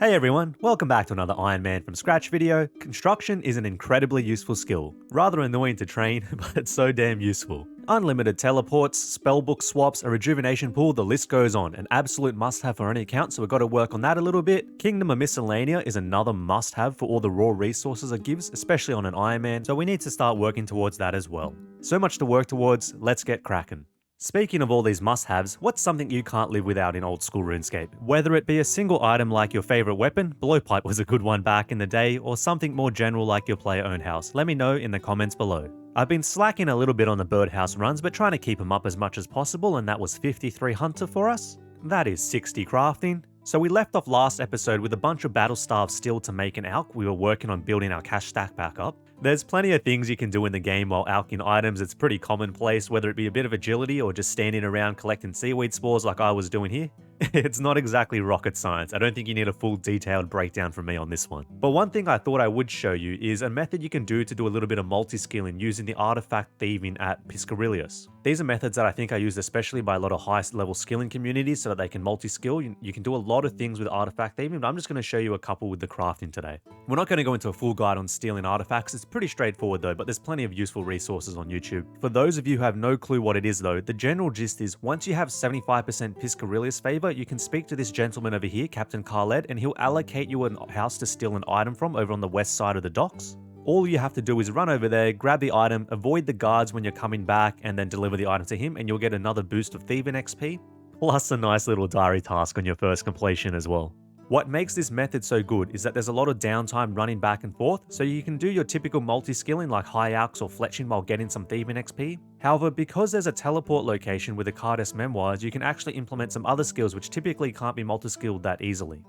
Hey everyone, welcome back to another Iron Man from scratch video. Construction is an incredibly useful skill. Rather annoying to train, but it's so damn useful. Unlimited teleports, spellbook swaps, a rejuvenation pool, the list goes on. An absolute must-have for any account, so we've got to work on that a little bit. Kingdom of Miscellania is another must-have for all the raw resources it gives, especially on an Iron Man, so we need to start working towards that as well. So much to work towards, let's get cracking. Speaking of all these must-haves, what's something you can't live without in old school RuneScape? Whether it be a single item like your favorite weapon, blowpipe was a good one back in the day, or something more general like your player-owned house, let me know in the comments below. I've been slacking a little bit on the birdhouse runs, but trying to keep them up as much as possible, and that was 53 hunter for us. That is 60 crafting. So we left off last episode with a bunch of battle staves still to make an alch. We were working on building our cash stack back up. There's plenty of things you can do in the game while alching items. It's pretty commonplace, whether it be a bit of agility or just standing around collecting seaweed spores like I was doing here. It's not exactly rocket science. I don't think you need a full detailed breakdown from me on this one. But one thing I thought I would show you is a method you can do to do a little bit of multi-skilling using the artifact thieving at Piscarilius. These are methods that I think are used especially by a lot of high level skilling communities so that they can multi-skill. You can do a lot of things with artifact thieving, but I'm just going to show you a couple with the crafting today. We're not going to go into a full guide on stealing artifacts. It's pretty straightforward though, but there's plenty of useful resources on YouTube. For those of you who have no clue what it is though, the general gist is once you have 75% Piscarilius favor, you can speak to this gentleman over here, Captain Khaled, and he'll allocate you a house to steal an item from over on the west side of the docks. All you have to do is run over there, grab the item, avoid the guards when you're coming back, and then deliver the item to him, and you'll get another boost of thieving XP, plus a nice little diary task on your first completion as well. What makes this method so good is that there's a lot of downtime running back and forth, so you can do your typical multi-skilling like high alchs or fletching while getting some thieving XP. However, because there's a teleport location with the Cardes Memoirs, you can actually implement some other skills which typically can't be multi-skilled that easily.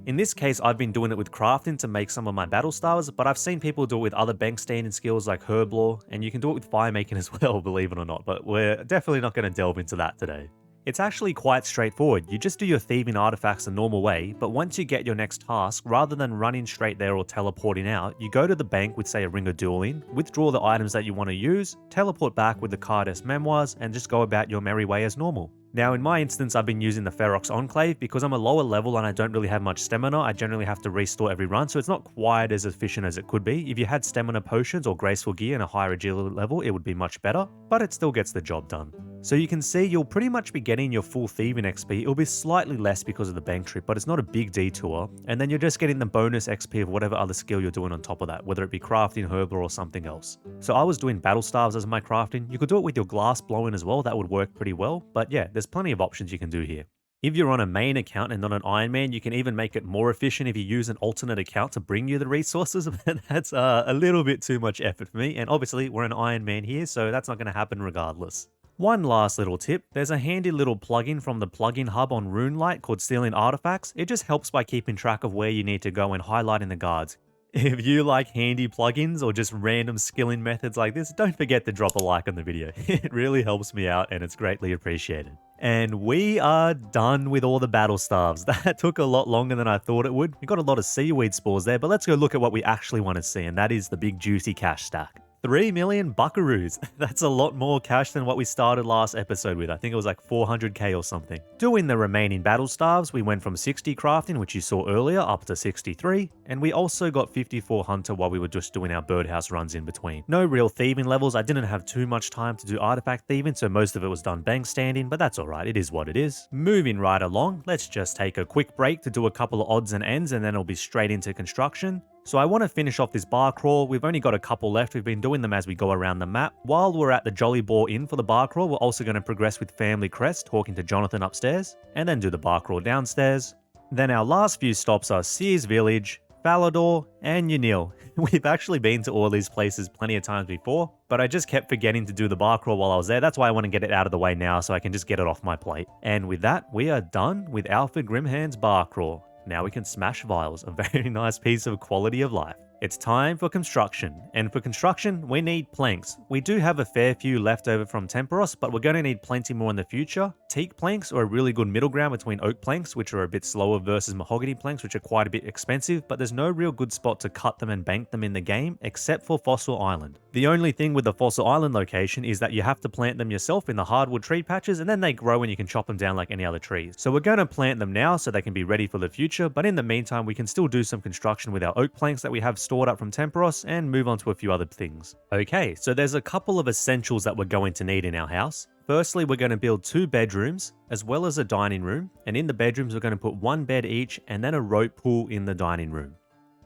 In this case, I've been doing it with crafting to make some of my battle stars, but I've seen people do it with other bank standing skills like herb lore, and you can do it with fire making as well, believe it or not, but we're definitely not going to delve into that today. It's actually quite straightforward. You just do your thieving artifacts the normal way, but once you get your next task, rather than running straight there or teleporting out, you go to the bank with say a ring of dueling, withdraw the items that you want to use, teleport back with the Cardes Memoirs, and just go about your merry way as normal. Now in my instance, I've been using the Ferox Enclave because I'm a lower level and I don't really have much stamina. I generally have to restore every run, so it's not quite as efficient as it could be. If you had stamina potions or graceful gear and a higher agility level, it would be much better, but it still gets the job done. So you can see you'll pretty much be getting your full thieving XP. It'll be slightly less because of the bank trip, but it's not a big detour. And then you're just getting the bonus XP of whatever other skill you're doing on top of that, whether it be crafting, herb, or something else. So I was doing battle staves as my crafting. You could do it with your glass blowing as well. That would work pretty well. But yeah, there's plenty of options you can do here. If you're on a main account and not an Iron Man, you can even make it more efficient if you use an alternate account to bring you the resources. But that's a little bit too much effort for me. And obviously we're an Iron Man here, so that's not going to happen regardless. One last little tip, there's a handy little plugin from the plugin hub on RuneLite called Stealing Artifacts. It just helps by keeping track of where you need to go and highlighting the guards. If you like handy plugins or just random skilling methods like this, don't forget to drop a like on the video. It really helps me out and it's greatly appreciated. And we are done with all the battle staves. That took a lot longer than I thought it would. We got a lot of seaweed spores there, but let's go look at what we actually want to see, and that is the big juicy cash stack. 3 million buckaroos. That's a lot more cash than what we started last episode with. I think it was like 400k or something. Doing the remaining battle staves, we went from 60 crafting, which you saw earlier, up to 63, and we also got 54 hunter while we were just doing our birdhouse runs in between. No real thieving levels. I didn't have too much time to do artifact thieving, so most of it was done bank standing, but that's alright, it is what it is. Moving right along, let's just take a quick break to do a couple of odds and ends, and then it'll be straight into construction. So I want to finish off this bar crawl. We've only got a couple left. We've been doing them as we go around the map. While we're at the Jolly Boar Inn for the bar crawl, we're also going to progress with Family Crest, talking to Jonathan upstairs, and then do the bar crawl downstairs. Then our last few stops are Sears Village, Falador, and Unil. We've actually been to all these places plenty of times before, but I just kept forgetting to do the bar crawl while I was there. That's why I want to get it out of the way now so I can just get it off my plate. And with that, we are done with Alfred Grimhand's bar crawl. Now we can smash vials, a very nice piece of quality of life. It's time for construction, and for construction, we need planks. We do have a fair few left over from Temperos, but we're going to need plenty more in the future. teak planks are a really good middle ground between oak planks, which are a bit slower, versus mahogany planks, which are quite a bit expensive, but there's no real good spot to cut them and bank them in the game except for Fossil Island. The only thing with the Fossil Island location is that you have to plant them yourself in the hardwood tree patches, and then they grow and you can chop them down like any other trees. So we're going to plant them now so they can be ready for the future, but in the meantime we can still do some construction with our oak planks that we have stored up from Temperos and move on to a few other things. Okay, so there's a couple of essentials that we're going to need in our house. Firstly, we're going to build 2 bedrooms as well as a dining room, and in the bedrooms we're going to put 1 bed each and then a rope pool in the dining room.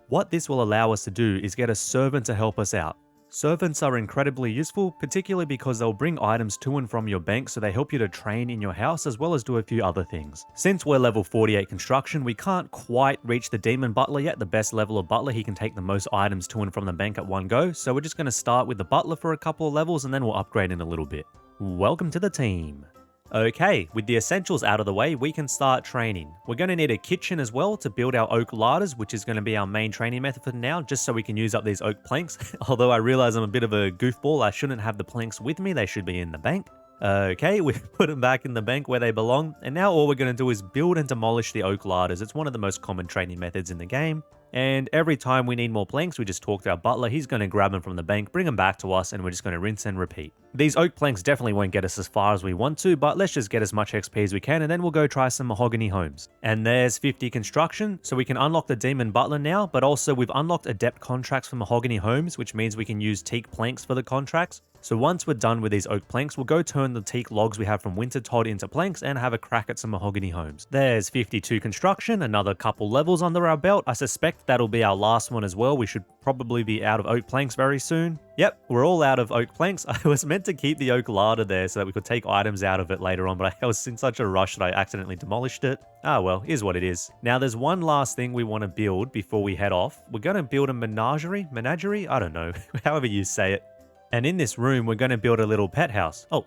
What this will allow us to do is get a servant to help us out. Servants are incredibly useful, particularly because they'll bring items to and from your bank, so they help you to train in your house as well as do a few other things. Since we're level 48 construction, we can't quite reach the demon butler yet, the best level of butler. He can take the most items to and from the bank at one go, so we're just going to start with the butler for a couple of levels and then we'll upgrade in a little bit. Welcome to the team. Okay, with the essentials out of the way, we can start training. We're going to need a kitchen as well to build our oak ladders, which is going to be our main training method for now, just so we can use up these oak planks. Although I realize I'm a bit of a goofball, I shouldn't have the planks with me, they should be in the bank. Okay, we've put them back in the bank where they belong, and now all we're going to do is build and demolish the oak ladders. It's one of the most common training methods in the game. And every time we need more planks, we just talk to our butler. He's going to grab them from the bank, bring them back to us, and we're just going to rinse and repeat. These oak planks definitely won't get us as far as we want to, but let's just get as much XP as we can, and then we'll go try some Mahogany Homes. And there's 50 construction, so we can unlock the Demon Butler now, but also we've unlocked adept contracts for Mahogany Homes, which means we can use teak planks for the contracts. So once we're done with these oak planks, we'll go turn the teak logs we have from Winter Todd into planks and have a crack at some Mahogany Homes. There's 52 construction, another couple levels under our belt. I suspect that'll be our last one as well. We should probably be out of oak planks very soon. Yep, we're all out of oak planks. I was meant to keep the oak larder there so that we could take items out of it later on, but I was in such a rush that I accidentally demolished it. Ah well, is what it is. Now there's one last thing we want to build before we head off. We're going to build a menagerie? I don't know, however you say it. And in this room, we're going to build a little pet house. Oh,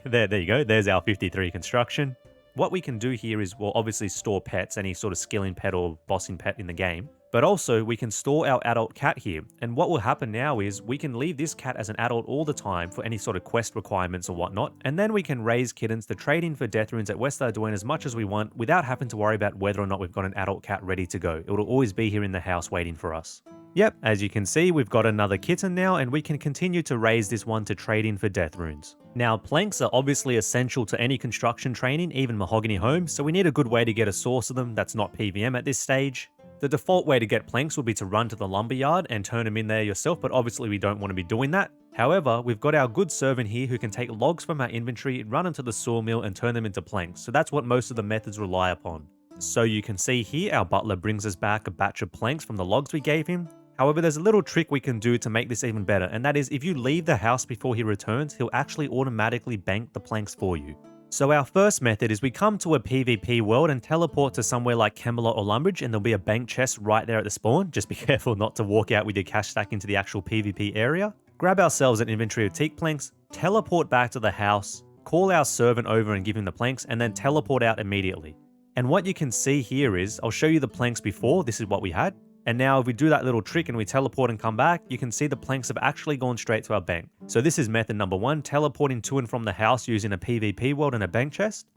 there you go. There's our 53 construction. What we can do here is we'll obviously store pets, any sort of skilling pet or bossing pet in the game. But also we can store our adult cat here. And what will happen now is we can leave this cat as an adult all the time for any sort of quest requirements or whatnot. And then we can raise kittens to trade in for death runes at West Arduin as much as we want without having to worry about whether or not we've got an adult cat ready to go. It will always be here in the house waiting for us. Yep, as you can see, we've got another kitten now, and we can continue to raise this one to trade in for death runes. Now, planks are obviously essential to any construction training, even Mahogany Homes, so we need a good way to get a source of them that's not PVM at this stage. The default way to get planks would be to run to the lumberyard and turn them in there yourself, but obviously we don't want to be doing that. However, we've got our good servant here who can take logs from our inventory, run into the sawmill and turn them into planks, so that's what most of the methods rely upon. So you can see here, our butler brings us back a batch of planks from the logs we gave him. However, there's a little trick we can do to make this even better, and that is if you leave the house before he returns, he'll actually automatically bank the planks for you. So our first method is we come to a PvP world and teleport to somewhere like Camelot or Lumbridge, and there'll be a bank chest right there at the spawn. Just be careful not to walk out with your cash stack into the actual PvP area. Grab ourselves an inventory of teak planks, teleport back to the house, call our servant over and give him the planks, and then teleport out immediately. And what you can see here is, I'll show you the planks before, this is what we had. And now if we do that little trick and we teleport and come back, you can see the planks have actually gone straight to our bank. So this is method number 1, teleporting to and from the house using a PvP world and a bank chest.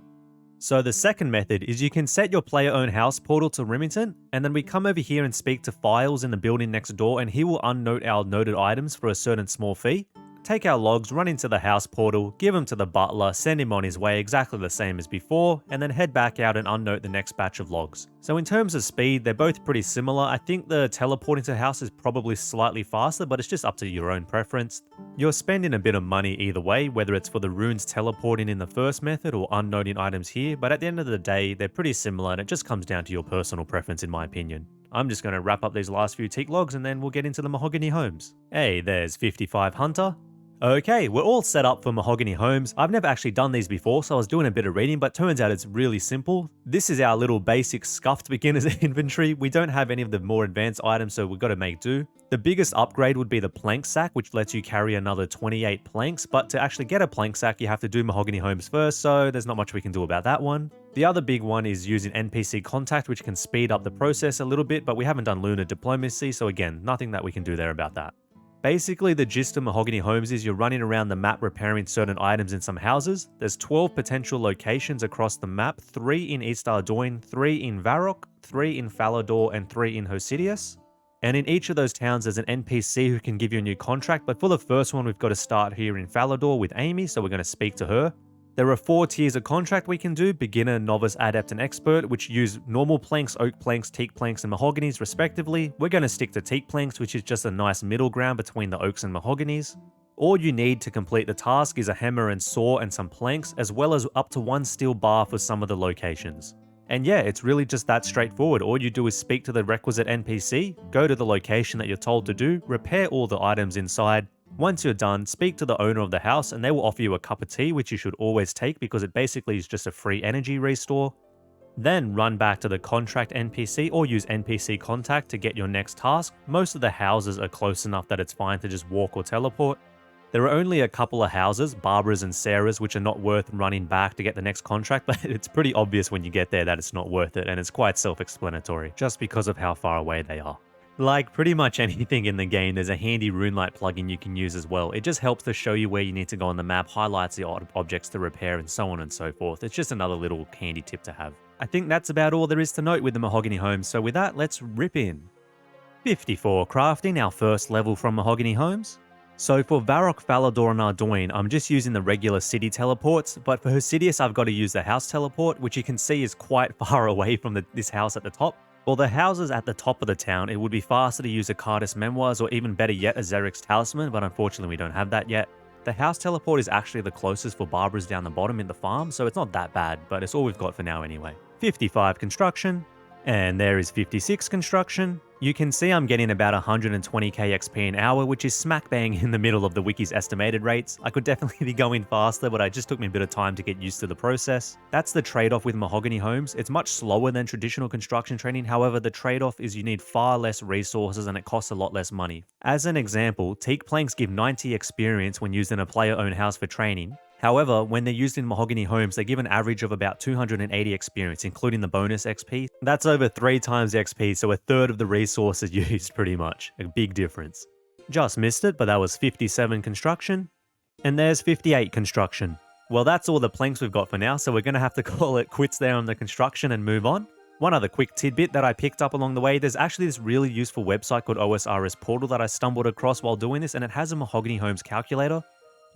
So the second method is you can set your player-owned house portal to Remington, and then we come over here and speak to Files in the building next door, and he will unnote our noted items for a certain small fee. Take our logs, run into the house portal, give them to the butler, send him on his way exactly the same as before, and then head back out and unnote the next batch of logs. So in terms of speed, they're both pretty similar. I think the teleporting to the house is probably slightly faster, but it's just up to your own preference. You're spending a bit of money either way, whether it's for the runes teleporting in the first method or unnoting items here, but at the end of the day, they're pretty similar and it just comes down to your personal preference in my opinion. I'm just going to wrap up these last few teak logs and then we'll get into the Mahogany Homes. Hey, there's 55 Hunter. Okay, we're all set up for Mahogany Homes. I've never actually done these before, so I was doing a bit of reading, but turns out it's really simple. This is our little basic scuffed beginner's inventory. We don't have any of the more advanced items, so we've got to make do. The biggest upgrade would be the plank sack, which lets you carry another 28 planks, but to actually get a plank sack, you have to do Mahogany Homes first, so there's not much we can do about that one. The other big one is using NPC contact, which can speed up the process a little bit, but we haven't done lunar diplomacy, so again, nothing that we can do there about that. Basically, the gist of Mahogany Homes is you're running around the map repairing certain items in some houses. There's 12 potential locations across the map, 3 in East Ardoin, 3 in Varrock, 3 in Falador, and 3 in Hosidius. And in each of those towns, there's an NPC who can give you a new contract, but for the first one, we've got to start here in Falador with Amy, so we're going to speak to her. There are 4 tiers of contract we can do: beginner, novice, adept, and expert, which use normal planks, oak planks, teak planks, and mahoganies respectively. We're going to stick to teak planks, which is just a nice middle ground between the oaks and mahoganies. All you need to complete the task is a hammer and saw and some planks, as well as up to 1 steel bar for some of the locations. And yeah, it's really just that straightforward. All you do is speak to the requisite NPC, go to the location that you're told to do, repair all the items inside. Once you're done, speak to the owner of the house and they will offer you a cup of tea, which you should always take because it basically is just a free energy restore. Then run back to the contract NPC or use NPC contact to get your next task. Most of the houses are close enough that it's fine to just walk or teleport. There are only a couple of houses, Barbara's and Sarah's, which are not worth running back to get the next contract, but it's pretty obvious when you get there that it's not worth it, and it's quite self-explanatory, just because of how far away they are. Like pretty much anything in the game, there's a handy RuneLite plugin you can use as well. It just helps to show you where you need to go on the map, highlights the objects to repair, and so on and so forth. It's just another little handy tip to have. I think that's about all there is to note with the Mahogany Homes, so with that, let's rip in. 54 crafting, our first level from Mahogany Homes. So for Varrock, Falador, and Ardoin, I'm just using the regular city teleports, but for Hosidius I've got to use the house teleport, which you can see is quite far away from this house at the top. For the houses at the top of the town, it would be faster to use a Cardis Memoirs or even better yet a Xeric's Talisman, but unfortunately we don't have that yet. The house teleport is actually the closest for Barbara's down the bottom in the farm, so it's not that bad, but it's all we've got for now anyway. 55 construction, and there is 56 construction. You can see I'm getting about 120k XP an hour, which is smack bang in the middle of the wiki's estimated rates. I could definitely be going faster, but it just took me a bit of time to get used to the process. That's the trade-off with Mahogany Homes. It's much slower than traditional construction training, however the trade-off is you need far less resources and it costs a lot less money. As an example, teak planks give 90 experience when used in a player-owned house for training. However, when they're used in Mahogany Homes, they give an average of about 280 experience, including the bonus XP. That's over 3 times the XP, so a third of the resources used pretty much. A big difference. Just missed it, but that was 57 construction. And there's 58 construction. Well, that's all the planks we've got for now, so we're going to have to call it quits there on the construction and move on. One other quick tidbit that I picked up along the way, there's actually this really useful website called OSRS Portal that I stumbled across while doing this, and it has a Mahogany Homes calculator.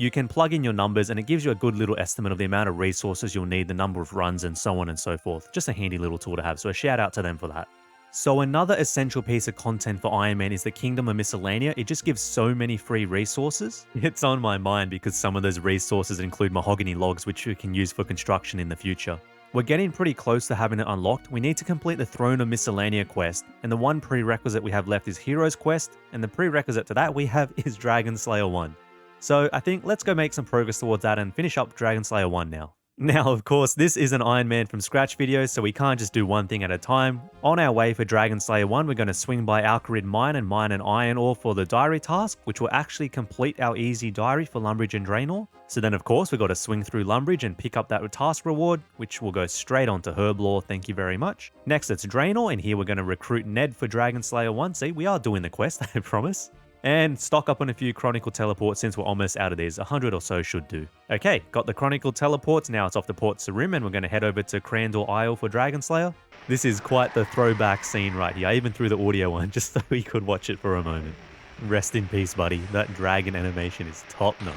You can plug in your numbers and it gives you a good little estimate of the amount of resources you'll need, the number of runs, and so on and so forth. Just a handy little tool to have, so a shout out to them for that. So another essential piece of content for Ironman is the Kingdom of Miscellania. It just gives so many free resources. It's on my mind because some of those resources include mahogany logs, which we can use for construction in the future. We're getting pretty close to having it unlocked. We need to complete the Throne of Miscellania quest, and the one prerequisite we have left is Hero's Quest, and the prerequisite to that we have is Dragon Slayer 1. So I think let's go make some progress towards that and finish up Dragon Slayer 1 now. Now, of course, this is an Ironman from scratch video, so we can't just do one thing at a time. On our way for Dragon Slayer 1, we're going to swing by Alcarid Mine and mine an iron ore for the diary task, which will actually complete our easy diary for Lumbridge and Draenor. So then, of course, we've got to swing through Lumbridge and pick up that task reward, which will go straight onto Herblore, thank you very much. Next, it's Draenor, and here we're going to recruit Ned for Dragon Slayer 1. See, we are doing the quest, I promise. And stock up on a few Chronicle teleports since we're almost out of these. 100 or so should do. Okay, got the Chronicle teleports. Now it's off to Port Sarim and we're going to head over to Crandor Isle for Dragon Slayer. This is quite the throwback scene right here. I even threw the audio on just so we could watch it for a moment. Rest in peace, buddy. That dragon animation is top notch.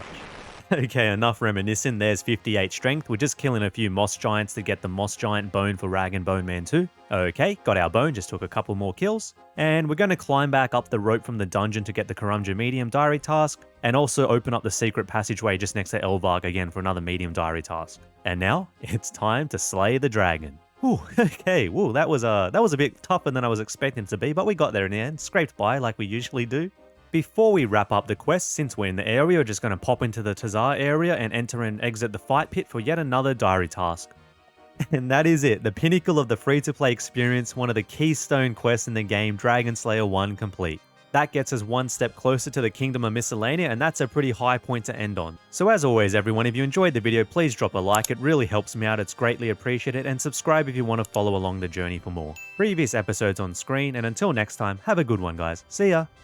Okay, enough reminiscing. There's 58 strength. We're just killing a few moss giants to get the moss giant bone for Rag and Bone Man 2. Okay, got our bone, just took a couple more kills. And we're going to climb back up the rope from the dungeon to get the Karumja medium diary task, and also open up the secret passageway just next to Elvarg again for another medium diary task. And now, it's time to slay the dragon. Whew, okay, whoa, that was a bit tougher than I was expecting it to be, but we got there in the end, scraped by like we usually do. Before we wrap up the quest, since we're in the area, we're just going to pop into the Tazar area and enter and exit the fight pit for yet another diary task. And that is it, the pinnacle of the free-to-play experience, one of the keystone quests in the game, Dragon Slayer 1 complete. That gets us one step closer to the Kingdom of Miscellania, and that's a pretty high point to end on. So as always everyone, if you enjoyed the video, please drop a like, it really helps me out, it's greatly appreciated, and subscribe if you want to follow along the journey for more. Previous episodes on screen, and until next time, have a good one guys, see ya!